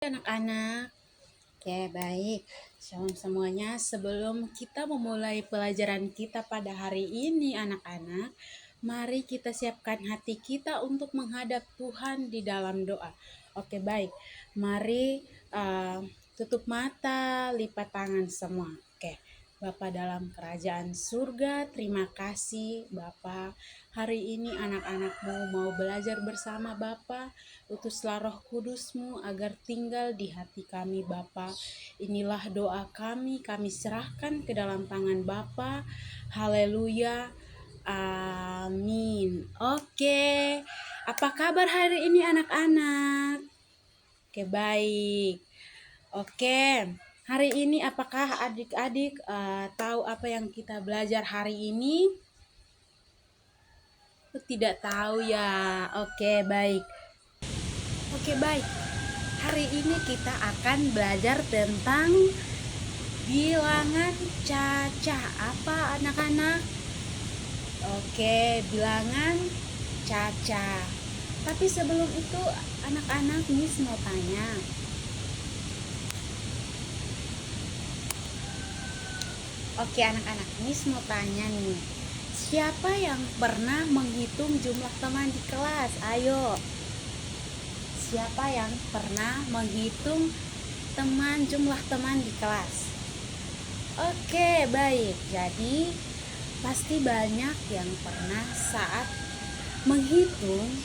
Anak-anak, oke baik. Shalom semuanya. Sebelum kita memulai pelajaran kita pada hari ini, anak-anak, mari kita siapkan hati kita untuk menghadap Tuhan di dalam doa. Oke baik. Mari tutup mata, lipat tangan semua. Oke. Bapa dalam kerajaan surga, terima kasih Bapa. Hari ini anak-anakmu mau belajar bersama Bapa. Utuslah Roh Kudus-Mu agar tinggal di hati kami Bapa. Inilah doa kami serahkan ke dalam tangan Bapa. Haleluya. Amin. Oke. Apa kabar hari ini anak-anak? Oke, baik. Oke. Hari ini apakah adik-adik tahu apa yang kita belajar hari ini? Tidak tahu ya. Oke, baik. Oke, baik. Hari ini kita akan belajar tentang bilangan cacah. Apa anak-anak? Oke, bilangan cacah. Tapi sebelum itu anak-anak Miss mau tanya. Oke anak-anak, Miss mau tanya nih. Siapa yang pernah menghitung jumlah teman di kelas? Ayo. Siapa yang pernah menghitung jumlah teman di kelas? Oke, baik. Jadi pasti banyak yang pernah saat menghitung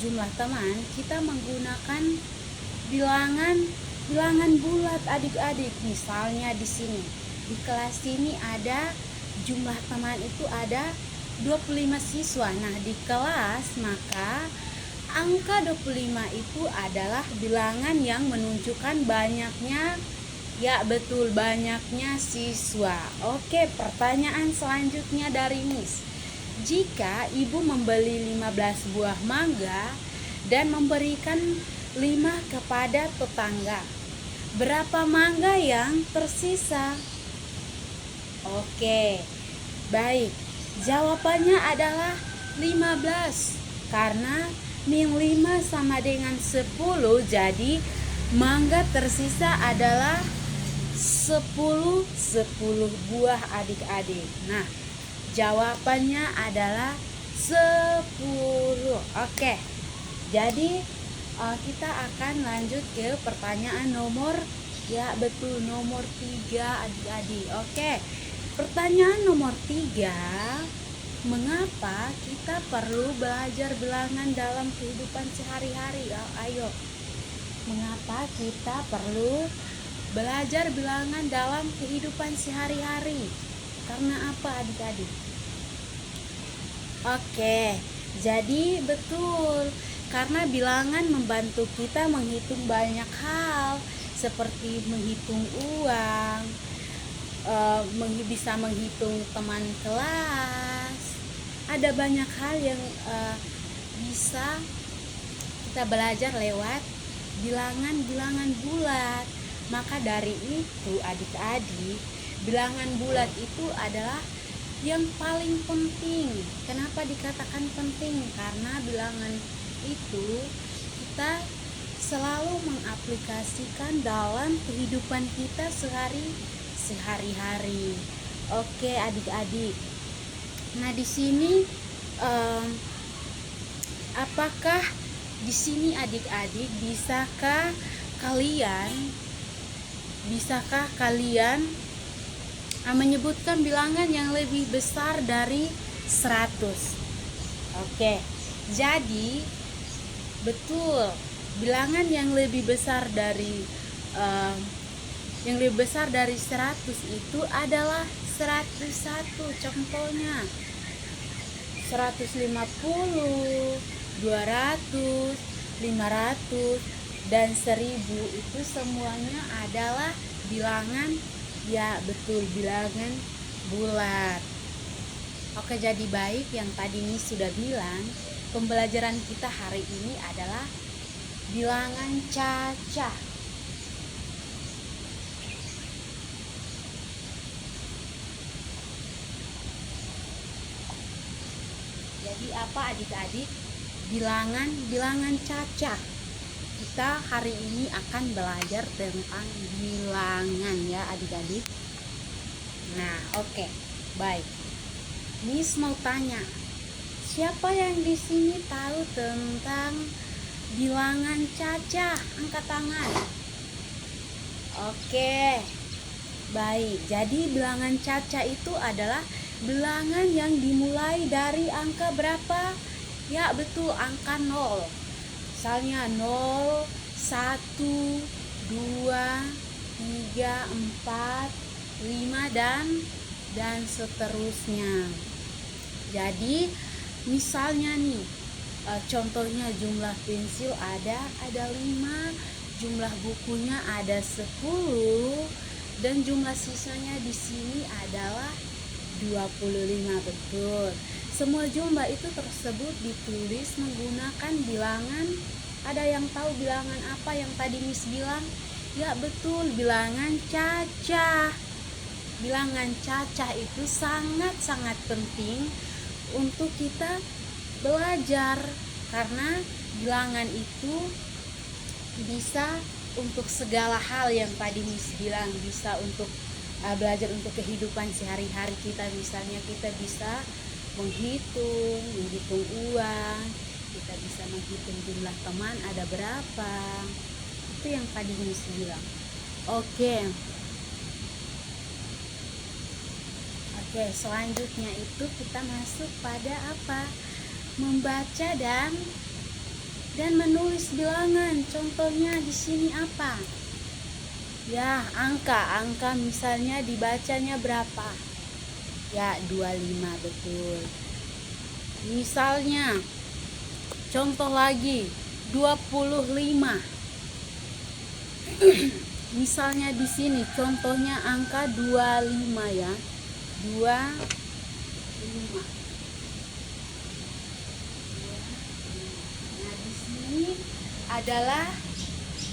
jumlah teman kita menggunakan bilangan bulat adik-adik. Misalnya di sini, di kelas ini ada jumlah teman itu ada 25 siswa. Nah, di kelas maka angka 25 itu adalah bilangan yang menunjukkan banyaknya, ya betul, banyaknya siswa. Oke, pertanyaan selanjutnya dari Miss. Jika ibu membeli 15 buah mangga dan memberikan 5 kepada tetangga, berapa mangga yang tersisa? Oke, baik. Jawabannya adalah 15. Karena min 5 sama dengan 10, jadi mangga tersisa adalah 10 buah adik-adik. Nah, jawabannya adalah 10. Oke. Jadi kita akan lanjut ke pertanyaan nomor 3 adik-adik. Oke. Pertanyaan nomor 3, mengapa kita perlu belajar bilangan dalam kehidupan sehari-hari? Ayo. Mengapa kita perlu belajar bilangan dalam kehidupan sehari-hari? Karena apa adik-adik? Oke, jadi betul, karena bilangan membantu kita menghitung banyak hal, seperti menghitung uang, bisa menghitung teman kelas. Ada banyak hal yang bisa kita belajar lewat bilangan bulat. Maka dari itu adik-adik, bilangan bulat itu adalah yang paling penting. Kenapa dikatakan penting? Karena bilangan itu kita selalu mengaplikasikan dalam kehidupan kita sehari-hari. Oke adik-adik. Nah di sini apakah di sini adik-adik bisakah kalian menyebutkan bilangan yang lebih besar dari 100? Oke. Jadi betul, bilangan yang lebih besar dari 100 itu adalah 101. Contohnya 150, 200, 500 dan 1000 itu semuanya adalah bilangan, ya betul, bilangan bulat. Oke, jadi baik, yang tadi ini sudah bilang, pembelajaran kita hari ini adalah bilangan cacah. Jadi apa adik-adik? Bilangan cacah. kita hari ini akan belajar tentang bilangan ya adik-adik. Nah, oke. Baik. Miss mau tanya, siapa yang di sini tahu tentang bilangan cacah? Angkat tangan. Oke. Baik. Jadi bilangan cacah itu adalah bilangan yang dimulai dari angka berapa? Ya, betul, angka 0. Misalnya 0, 1, 2, 3, 4, 5 dan seterusnya. Jadi misalnya nih, contohnya jumlah pensil ada 5, jumlah bukunya ada 10, dan jumlah sisanya di sini adalah 25. Betul. Semua jumlah itu tersebut ditulis menggunakan bilangan. Ada yang tahu bilangan apa yang tadi Miss bilang? Ya betul, bilangan cacah. Bilangan cacah itu sangat-sangat penting untuk kita belajar, karena bilangan itu bisa untuk segala hal yang tadi Miss bilang, bisa untuk belajar untuk kehidupan sehari-hari kita. Misalnya kita bisa menghitung uang, kita bisa menghitung jumlah teman ada berapa. Itu yang tadi Miss bilang. Oke, selanjutnya itu kita masuk pada apa? Membaca dan menulis bilangan. Contohnya di sini apa? Ya, angka misalnya dibacanya berapa? Ya, 25, betul. Misalnya contoh lagi 25. Misalnya di sini contohnya angka 25 ya. 25. Nah, di sini adalah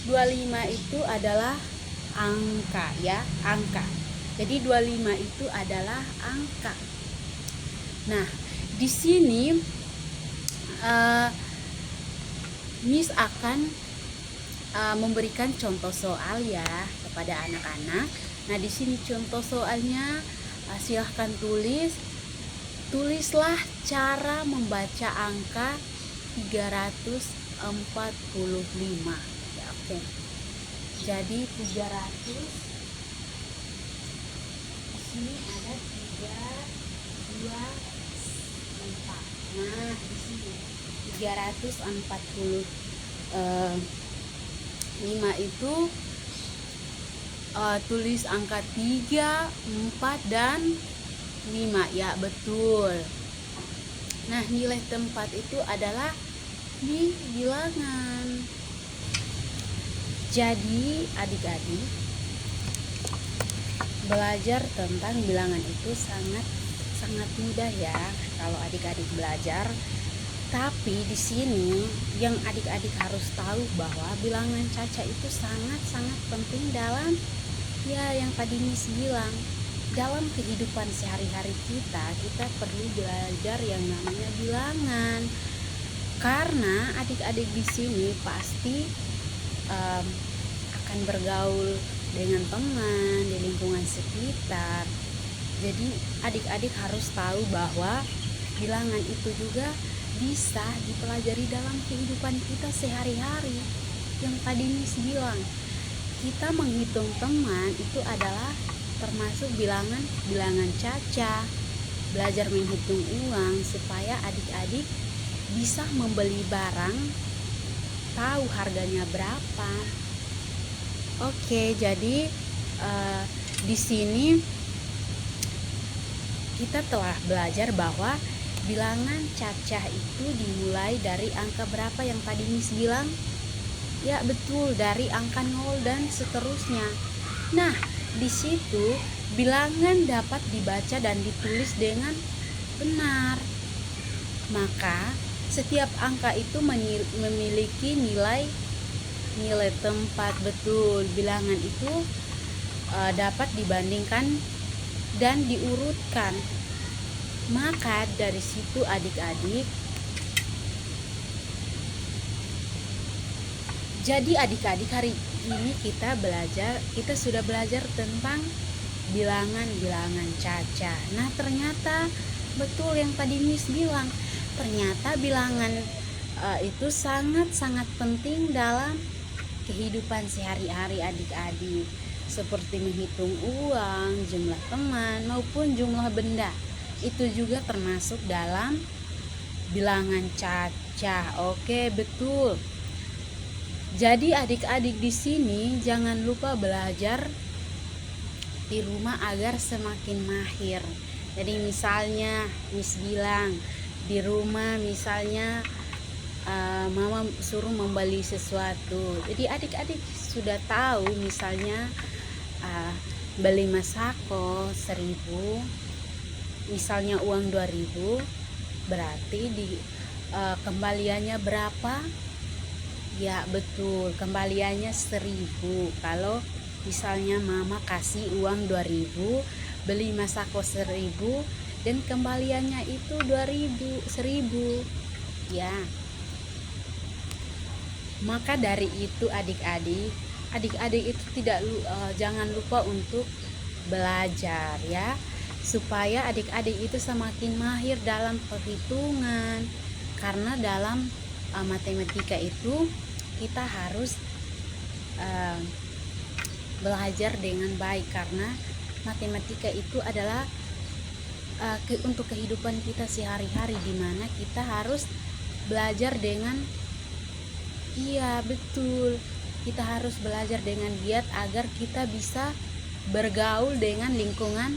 25 itu adalah angka ya, angka. Jadi 25 itu adalah angka. Nah, di sini Miss akan memberikan contoh soal ya kepada anak-anak. Nah, di sini contoh soalnya, silahkan tulislah cara membaca angka 345 ya. Oke. Jadi 300, di sini ada 3, 2, 4. Nah, di sini 345 itu tulis angka 3, 4, dan 5 ya, betul. Nah, nilai tempat itu adalah di bilangan. Jadi adik-adik, belajar tentang bilangan itu sangat mudah ya kalau adik-adik belajar. Tapi di sini yang adik-adik harus tahu bahwa bilangan cacah itu sangat penting dalam ya yang tadi Miss bilang, dalam kehidupan sehari-hari kita perlu belajar yang namanya bilangan. Karena adik-adik di sini pasti akan bergaul dengan teman di lingkungan sekitar. Jadi adik-adik harus tahu bahwa bilangan itu juga bisa dipelajari dalam kehidupan kita sehari-hari. Yang tadi Miss bilang, kita menghitung teman itu adalah termasuk bilangan cacah. Belajar menghitung uang supaya adik-adik bisa membeli barang, tahu harganya berapa. Oke, jadi di sini kita telah belajar bahwa bilangan cacah itu dimulai dari angka berapa yang tadi Miss bilang? Ya betul, dari angka 0 dan seterusnya. Nah, di situ bilangan dapat dibaca dan ditulis dengan benar. Maka setiap angka itu memiliki nilai tempat. Betul, bilangan itu dapat dibandingkan dan diurutkan. Maka dari situ adik-adik Jadi adik-adik, hari ini kita sudah belajar tentang bilangan-bilangan Caca. Nah, ternyata betul yang tadi Miss bilang, ternyata bilangan itu sangat-sangat penting dalam kehidupan sehari-hari adik-adik, seperti menghitung uang, jumlah teman, maupun jumlah benda. Itu juga termasuk dalam bilangan Caca. Oke, betul. Jadi adik-adik di sini jangan lupa belajar di rumah agar semakin mahir. Jadi misalnya Miss bilang di rumah, misalnya mama suruh membeli sesuatu, jadi adik-adik sudah tahu, misalnya uh, beli masako 1.000, misalnya uang 2.000, berarti di kembaliannya berapa? Ya betul, kembaliannya 1.000. Kalau misalnya mama kasih uang 2.000, beli masako 1.000, dan kembaliannya itu 2.000, 1.000. Ya. Maka dari itu adik-adik itu jangan lupa untuk belajar ya, supaya adik-adik itu semakin mahir dalam perhitungan. Karena dalam matematika itu kita harus belajar dengan baik, karena matematika itu adalah untuk kehidupan kita sehari-hari, di mana kita harus belajar dengan betul, kita harus belajar dengan giat agar kita bisa bergaul dengan lingkungan,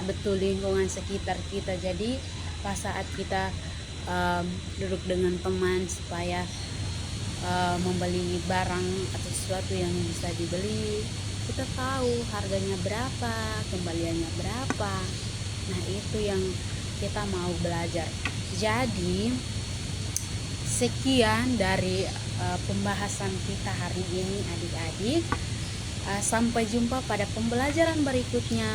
betul, lingkungan sekitar kita. Jadi pas saat kita duduk dengan teman, supaya membeli barang atau sesuatu yang bisa dibeli, kita tahu harganya berapa, kembaliannya berapa. Nah, itu yang kita mau belajar. Jadi sekian dari pembahasan kita hari ini adik-adik. Sampai jumpa pada pembelajaran berikutnya.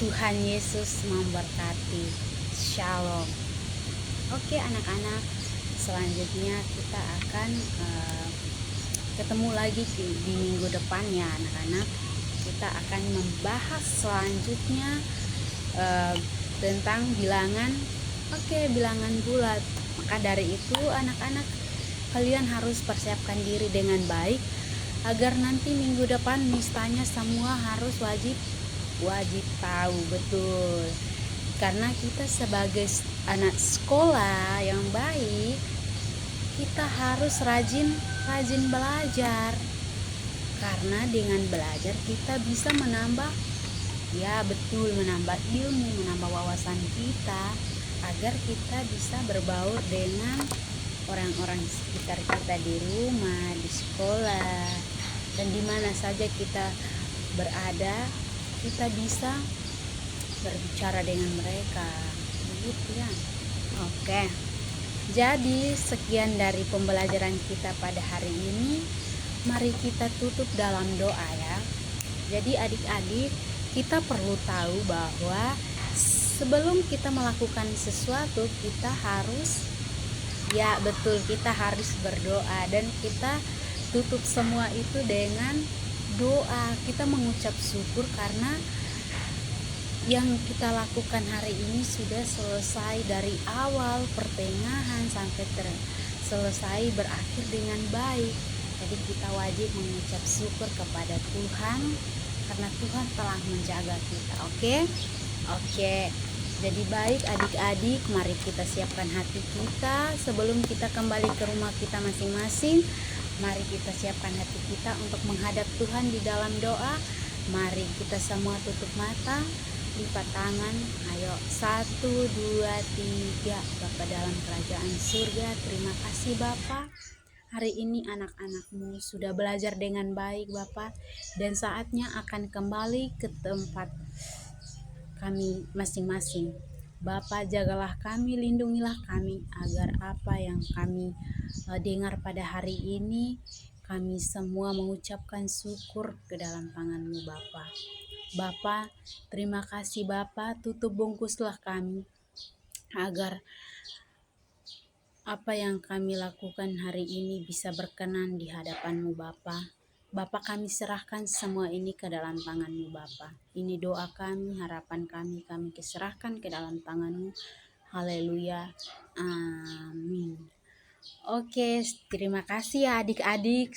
Tuhan Yesus memberkati. Shalom. Oke anak-anak, selanjutnya kita akan ketemu lagi di minggu depan ya anak-anak. Kita akan membahas selanjutnya tentang bilangan bilangan bulat. Maka dari itu anak-anak, kalian harus persiapkan diri dengan baik agar nanti minggu depan mistanya semua harus wajib tahu. Betul, karena kita sebagai anak sekolah yang baik, kita harus rajin belajar, karena dengan belajar kita bisa menambah menambah ilmu, menambah wawasan kita, agar kita bisa berbaur dengan orang-orang sekitar kita di rumah, di sekolah, dan di mana saja kita berada, kita bisa berbicara dengan mereka, begitu ya. Oke, jadi sekian dari pembelajaran kita pada hari ini. Mari kita tutup dalam doa ya. Jadi adik-adik, kita perlu tahu bahwa sebelum kita melakukan sesuatu, kita harus kita harus berdoa, dan kita tutup semua itu dengan doa. Kita mengucap syukur karena yang kita lakukan hari ini sudah selesai dari awal, pertengahan sampai selesai, berakhir dengan baik. Jadi kita wajib mengucap syukur kepada Tuhan karena Tuhan telah menjaga kita. Oke. Jadi baik adik-adik, mari kita siapkan hati kita sebelum kita kembali ke rumah kita masing-masing. Mari kita siapkan hati kita untuk menghadap Tuhan di dalam doa. Mari kita semua tutup mata, lipat tangan. Ayo, 1, 2, 3. Bapa dalam kerajaan surga, terima kasih Bapa. Hari ini anak-anakmu sudah belajar dengan baik Bapa, dan saatnya akan kembali ke tempat kami masing-masing. Bapa, jagalah kami, lindungilah kami, agar apa yang kami dengar pada hari ini, kami semua mengucapkan syukur ke dalam tangan-Mu Bapa. Bapa, terima kasih Bapa, tutup bungkuslah kami, agar Apa yang kami lakukan hari ini bisa berkenan di hadapan-Mu Bapa. Bapa, kami serahkan semua ini ke dalam tangan-Mu Bapa. Ini doa kami, harapan kami serahkan ke dalam tangan-Mu. Haleluya. Amin. Oke, terima kasih ya adik-adik.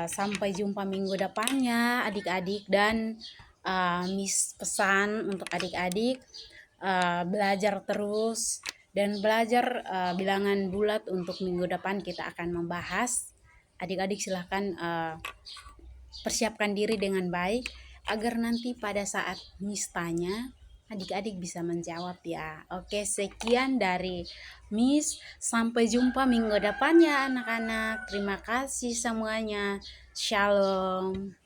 Sampai jumpa minggu depannya adik-adik, dan Miss pesan untuk adik-adik belajar terus dan belajar bilangan bulat. Untuk minggu depan kita akan membahas. Adik-adik silahkan persiapkan diri dengan baik agar nanti pada saat Miss tanya adik-adik bisa menjawab ya. Oke, sekian dari Miss. Sampai jumpa minggu depan ya anak-anak. Terima kasih semuanya. Shalom.